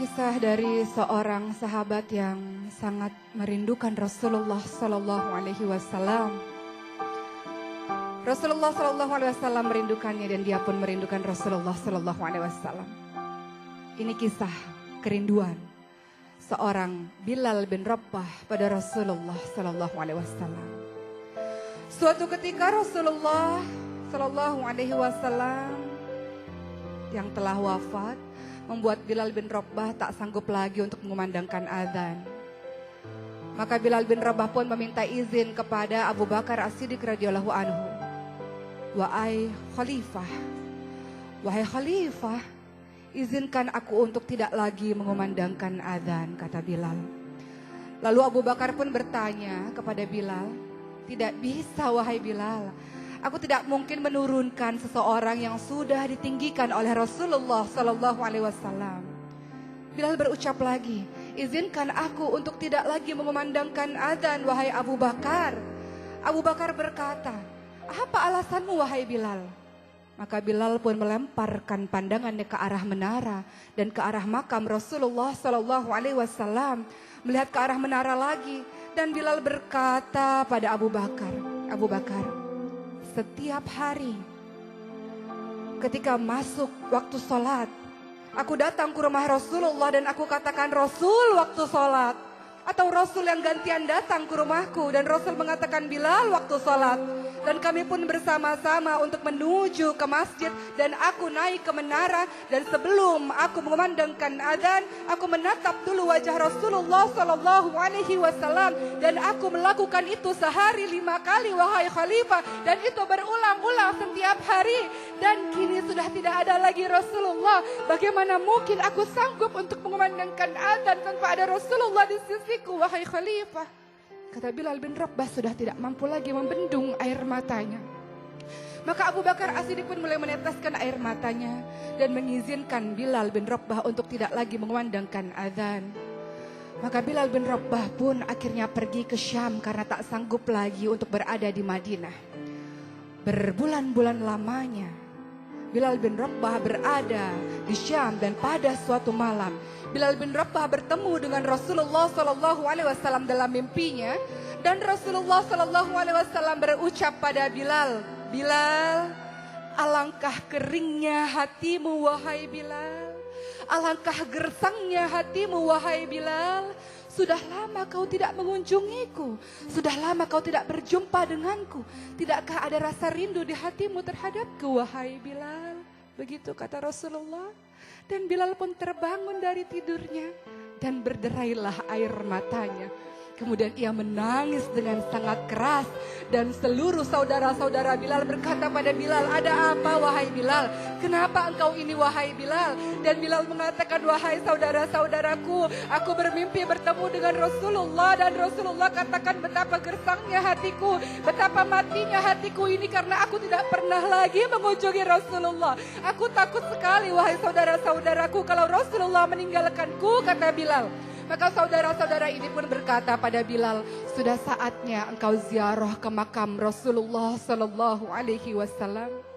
Kisah dari seorang sahabat yang sangat merindukan Rasulullah Sallallahu Alaihi Wasallam. Rasulullah Sallallahu Alaihi Wasallam merindukannya dan dia pun merindukan Rasulullah Sallallahu Alaihi Wasallam. Ini kisah kerinduan seorang Bilal bin Rabah pada Rasulullah Sallallahu Alaihi Wasallam. Suatu ketika Rasulullah Sallallahu Alaihi Wasallam yang telah wafat membuat Bilal bin Rabah tak sanggup lagi untuk mengumandangkan azan. Maka Bilal bin Rabah pun meminta izin kepada Abu Bakar As-Siddiq radhiyallahu anhu. Wahai Khalifah, izinkan aku untuk tidak lagi mengumandangkan azan, kata Bilal. Lalu Abu Bakar pun bertanya kepada Bilal, tidak bisa wahai Bilal. Aku tidak mungkin menurunkan seseorang yang sudah ditinggikan oleh Rasulullah Sallallahu Alaihi Wasallam. Bilal berucap lagi, izinkan aku untuk tidak lagi mengumandangkan azan wahai Abu Bakar. Abu Bakar berkata, apa alasanmu wahai Bilal? Maka Bilal pun melemparkan pandangannya ke arah menara dan ke arah makam Rasulullah Sallallahu Alaihi Wasallam, melihat ke arah menara lagi, dan Bilal berkata pada Abu Bakar, Abu Bakar, setiap hari ketika masuk waktu sholat, aku datang ke rumah Rasulullah dan aku katakan, Rasul waktu sholat. Atau Rasul yang gantian datang ke rumahku dan Rasul mengatakan, Bilal waktu sholat. Dan kami pun bersama-sama untuk menuju ke masjid dan aku naik ke menara. Dan sebelum aku mengumandangkan azan, aku menatap dulu wajah Rasulullah Sallallahu Alaihi Wasallam. Dan aku melakukan itu sehari 5 kali wahai Khalifah. Dan itu berulang-ulang setiap hari. Dan kini sudah tidak ada lagi Rasulullah. Bagaimana mungkin aku sanggup untuk mengumandangkan azan tanpa ada Rasulullah di sisiku wahai Khalifah? Kata Bilal bin Rabah sudah tidak mampu lagi membendung air matanya. Maka Abu Bakar As-Siddiq pun mulai meneteskan air matanya dan mengizinkan Bilal bin Rabah untuk tidak lagi mengumandangkan azan. Maka Bilal bin Rabah pun akhirnya pergi ke Syam karena tak sanggup lagi untuk berada di Madinah. Berbulan-bulan lamanya Bilal bin Rabah berada di Syam dan pada suatu malam Bilal bin Rabah bertemu dengan Rasulullah Sallallahu Alaihi Wasallam dalam mimpinya, dan Rasulullah Sallallahu Alaihi Wasallam berucap pada Bilal, Bilal, alangkah keringnya hatimu wahai Bilal, alangkah gersangnya hatimu wahai Bilal. Sudah lama kau tidak mengunjungiku, sudah lama kau tidak berjumpa denganku. Tidakkah ada rasa rindu di hatimu terhadapku wahai Bilal? Begitu kata Rasulullah. Dan Bilal pun terbangun dari tidurnya dan berderailah air matanya. Kemudian ia menangis dengan sangat keras dan seluruh saudara-saudara Bilal berkata pada Bilal, ada apa wahai Bilal? Kenapa engkau ini wahai Bilal? Dan Bilal mengatakan, wahai saudara-saudaraku, aku bermimpi bertemu dengan Rasulullah dan Rasulullah katakan betapa gersangnya hatiku, betapa matinya hatiku ini karena aku tidak pernah lagi mengunjungi Rasulullah. Aku takut sekali wahai saudara-saudaraku kalau Rasulullah meninggalkanku, kata Bilal. Maka saudara-saudara ini pun berkata pada Bilal, sudah saatnya engkau ziarah ke makam Rasulullah Sallallahu Alaihi Wasallam.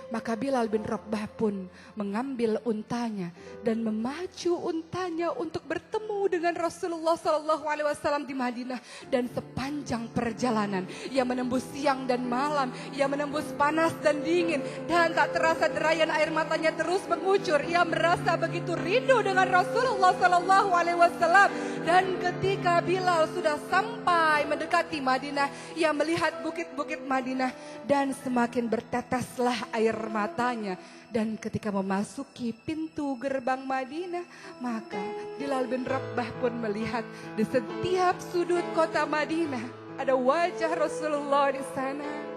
Maka Bilal bin Rabah pun mengambil untanya dan memacu untanya untuk bertemu dengan Rasulullah Sallallahu Alaihi Wasallam di Madinah. Dan sepanjang perjalanan ia menembus siang dan malam, ia menembus panas dan dingin, dan tak terasa derayan air matanya terus mengucur. Ia merasa begitu rindu dengan Rasulullah Sallallahu Alaihi Wasallam. Dan ketika Bilal sudah sampai mendekati Madinah, ia melihat bukit-bukit Madinah dan semakin berteteslah air matanya. Dan ketika memasuki pintu gerbang Madinah, maka Bilal bin Rabah pun melihat di setiap sudut kota Madinah ada wajah Rasulullah di sana.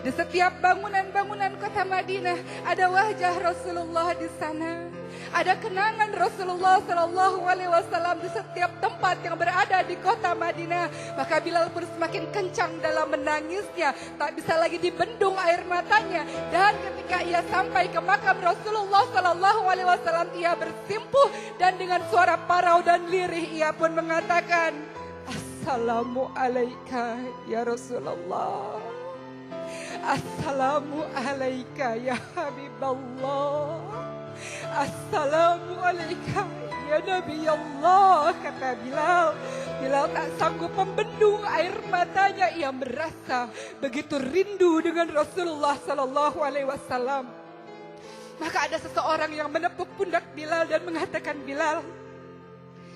Di setiap bangunan-bangunan kota Madinah ada wajah Rasulullah di sana. Ada kenangan Rasulullah Sallallahu Alaihi Wasallam di setiap tempat yang berada di kota Madinah. Maka Bilal pun semakin kencang dalam menangisnya, tak bisa lagi dibendung air matanya. Dan ketika ia sampai ke makam Rasulullah Sallallahu Alaihi Wasallam, ia bersimpuh dan dengan suara parau dan lirih ia pun mengatakan, Assalamu alaika ya Rasulullah. Assalamu alaika ya Habiballah. Assalamualaikum ya Nabi Allah, kata Bilal. Bilal tak sanggup membendung air matanya. Ia merasa begitu rindu dengan Rasulullah Sallallahu Alaihi Wasallam. Maka ada seseorang yang menepuk pundak Bilal dan mengatakan, Bilal,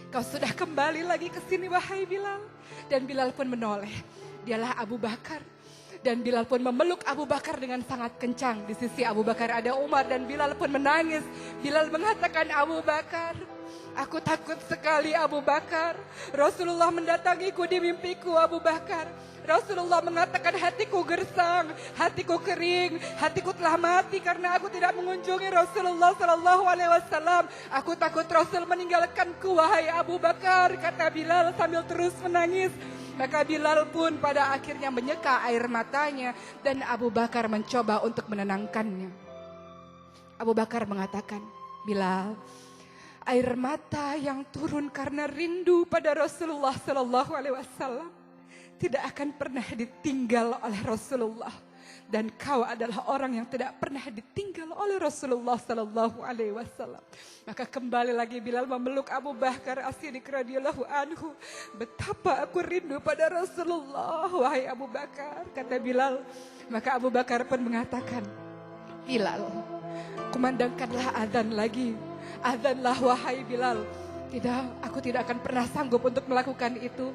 kau sudah kembali lagi ke sini wahai Bilal. Dan Bilal pun menoleh. Dialah Abu Bakar. Dan Bilal pun memeluk Abu Bakar dengan sangat kencang. Di sisi Abu Bakar ada Umar dan Bilal pun menangis. Bilal mengatakan, Abu Bakar, aku takut sekali Abu Bakar. Rasulullah mendatangiku di mimpiku Abu Bakar. Rasulullah mengatakan hatiku gersang, hatiku kering, hatiku telah mati karena aku tidak mengunjungi Rasulullah Sallallahu Alaihi Wasallam. Aku takut Rasul meninggalkanku wahai Abu Bakar, kata Bilal sambil terus menangis. Maka Bilal pun pada akhirnya menyeka air matanya dan Abu Bakar mencoba untuk menenangkannya. Abu Bakar mengatakan, Bilal, air mata yang turun karena rindu pada Rasulullah Sallallahu Alaihi Wasallam tidak akan pernah ditinggal oleh Rasulullah. Dan kau adalah orang yang tidak pernah ditinggal oleh Rasulullah Sallallahu Alaihi Wasallam. Maka kembali lagi Bilal memeluk Abu Bakar As-Siddiq radhiyallahu anhu. Betapa aku rindu pada Rasulullah, wahai Abu Bakar, kata Bilal. Maka Abu Bakar pun mengatakan, Bilal, kumandangkanlah azan lagi. Azanlah wahai Bilal. Tidak, aku tidak akan pernah sanggup untuk melakukan itu.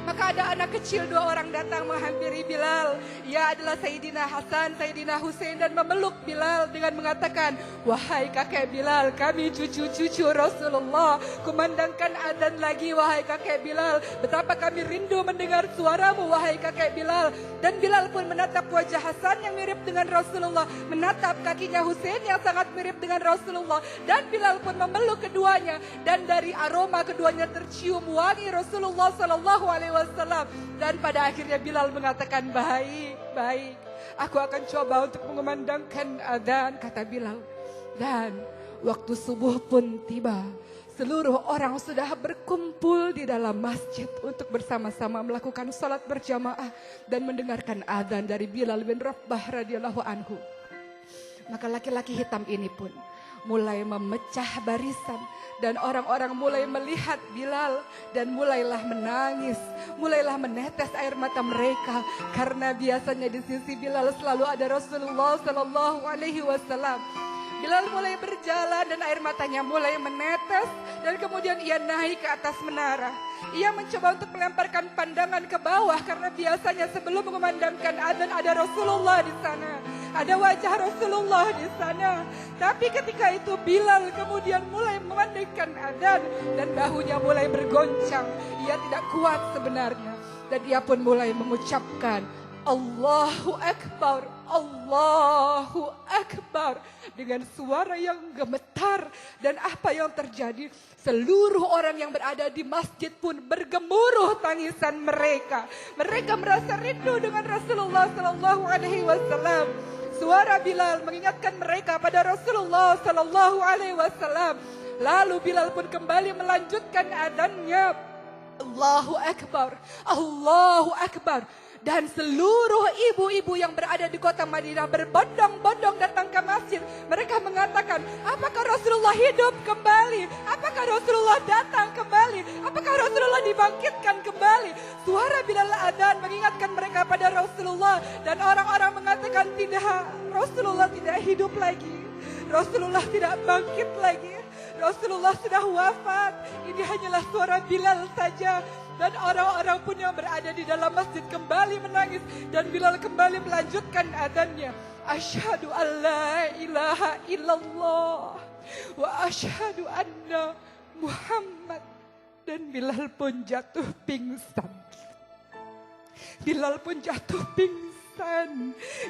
Maka ada anak kecil 2 orang datang menghampiri Bilal. Ia adalah Sayyidina Hasan, Sayyidina Husain dan memeluk Bilal dengan mengatakan, wahai kakek Bilal, kami cucu-cucu Rasulullah. Kumandangkan azan lagi wahai kakek Bilal. Betapa kami rindu mendengar suaramu wahai kakek Bilal. Dan Bilal pun menatap wajah Hasan yang mirip dengan Rasulullah, menatap kakinya Husain yang sangat mirip dengan Rasulullah. Dan Bilal pun memeluk keduanya. Dan dari aroma keduanya tercium wangi Rasulullah Sallallahu Alaihi Wasallam. Dan pada akhirnya Bilal mengatakan, baik, aku akan coba untuk mengumandangkan adzan, kata Bilal. Dan waktu subuh pun tiba. Seluruh orang sudah berkumpul di dalam masjid untuk bersama-sama melakukan salat berjamaah dan mendengarkan adzan dari Bilal bin Rabah radhiyallahu anhu. Maka laki-laki hitam ini pun mulai memecah barisan dan orang-orang mulai melihat Bilal dan mulailah menangis, mulailah menetes air mata mereka karena biasanya di sisi Bilal selalu ada Rasulullah Sallallahu Alaihi Wasallam. Bilal mulai berjalan dan air matanya mulai menetes dan kemudian ia naik ke atas menara. Ia mencoba untuk melemparkan pandangan ke bawah karena biasanya sebelum mengumandangkan adzan ada Rasulullah di sana. Ada wajah Rasulullah di sana. Tapi ketika itu Bilal kemudian mulai memandangkan adzan dan bahunya mulai bergoncang. Ia tidak kuat sebenarnya. Dan ia pun mulai mengucapkan Allahu Akbar, Allahu Akbar dengan suara yang gemetar. Dan apa yang terjadi? Seluruh orang yang berada di masjid pun bergemuruh tangisan mereka. Mereka merasa rindu dengan Rasulullah Sallallahu Alaihi Wasallam. Suara Bilal mengingatkan mereka pada Rasulullah Sallallahu Alaihi Wasallam. Lalu Bilal pun kembali melanjutkan adzannya. Allahu Akbar, Allahu Akbar. Dan seluruh ibu-ibu yang berada di kota Madinah berbondong-bondong datang ke masjid. Mereka mengatakan, apakah Rasulullah hidup kembali? Apakah Rasulullah datang kembali? Apakah Rasulullah dibangkitkan kembali? Suara Bilal adzan mengingatkan mereka pada Rasulullah. Dan orang-orang mengatakan, tidak, Rasulullah tidak hidup lagi. Rasulullah tidak bangkit lagi. Rasulullah sudah wafat. Ini hanyalah suara Bilal saja. Dan orang-orang pun yang berada di dalam masjid kembali menangis. Dan Bilal kembali melanjutkan adzannya. Asyhadu an la ilaha illallah. Wa asyhadu anna Muhammad. Dan Bilal pun jatuh pingsan. Bilal pun jatuh pingsan.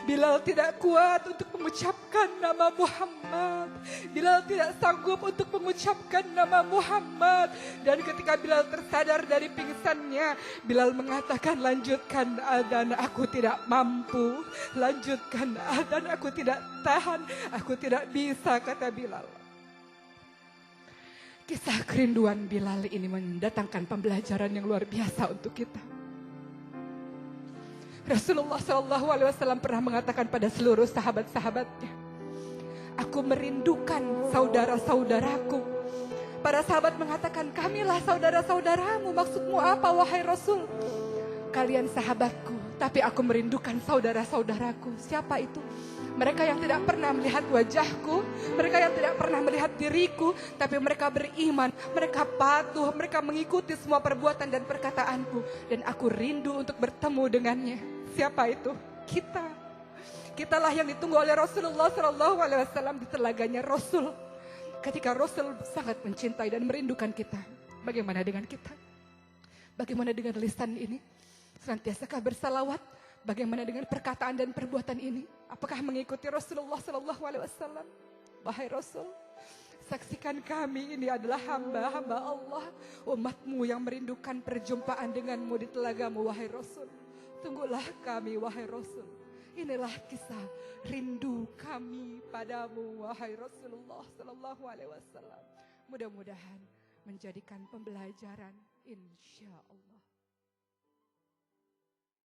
Bilal tidak kuat untuk mengucapkan nama Muhammad. Bilal tidak sanggup untuk mengucapkan nama Muhammad. Dan ketika Bilal tersadar dari pingsannya, Bilal mengatakan, lanjutkan adzan, aku tidak mampu. Lanjutkan adzan, aku tidak tahan. Aku tidak bisa, kata Bilal. Kisah kerinduan Bilal ini mendatangkan pembelajaran yang luar biasa untuk kita. Rasulullah SAW pernah mengatakan pada seluruh sahabat-sahabatnya, Aku merindukan saudara-saudaraku. Para sahabat mengatakan, kamilah saudara-saudaramu. Maksudmu apa wahai Rasul? Kalian sahabatku, tapi aku merindukan saudara-saudaraku. Siapa itu? Mereka yang tidak pernah melihat wajahku, mereka yang tidak pernah melihat diriku, tapi mereka beriman, mereka patuh, mereka mengikuti semua perbuatan dan perkataanku. Dan aku rindu untuk bertemu dengannya. Siapa itu? Kita. Kitalah yang ditunggu oleh Rasulullah SAW di telaganya Rasul. Ketika Rasul sangat mencintai dan merindukan kita, bagaimana dengan kita? Bagaimana dengan lisan ini? Senantiasakah bersalawat? Bagaimana dengan perkataan dan perbuatan ini? Apakah mengikuti Rasulullah SAW? Wahai Rasul, saksikan kami ini adalah hamba-hamba Allah, umatmu yang merindukan perjumpaan denganmu di telagamu, wahai Rasul. Tunggulah kami, wahai Rasul. Inilah kisah rindu kami padamu, wahai Rasulullah SAW. Mudah-mudahan menjadikan pembelajaran, insya Allah.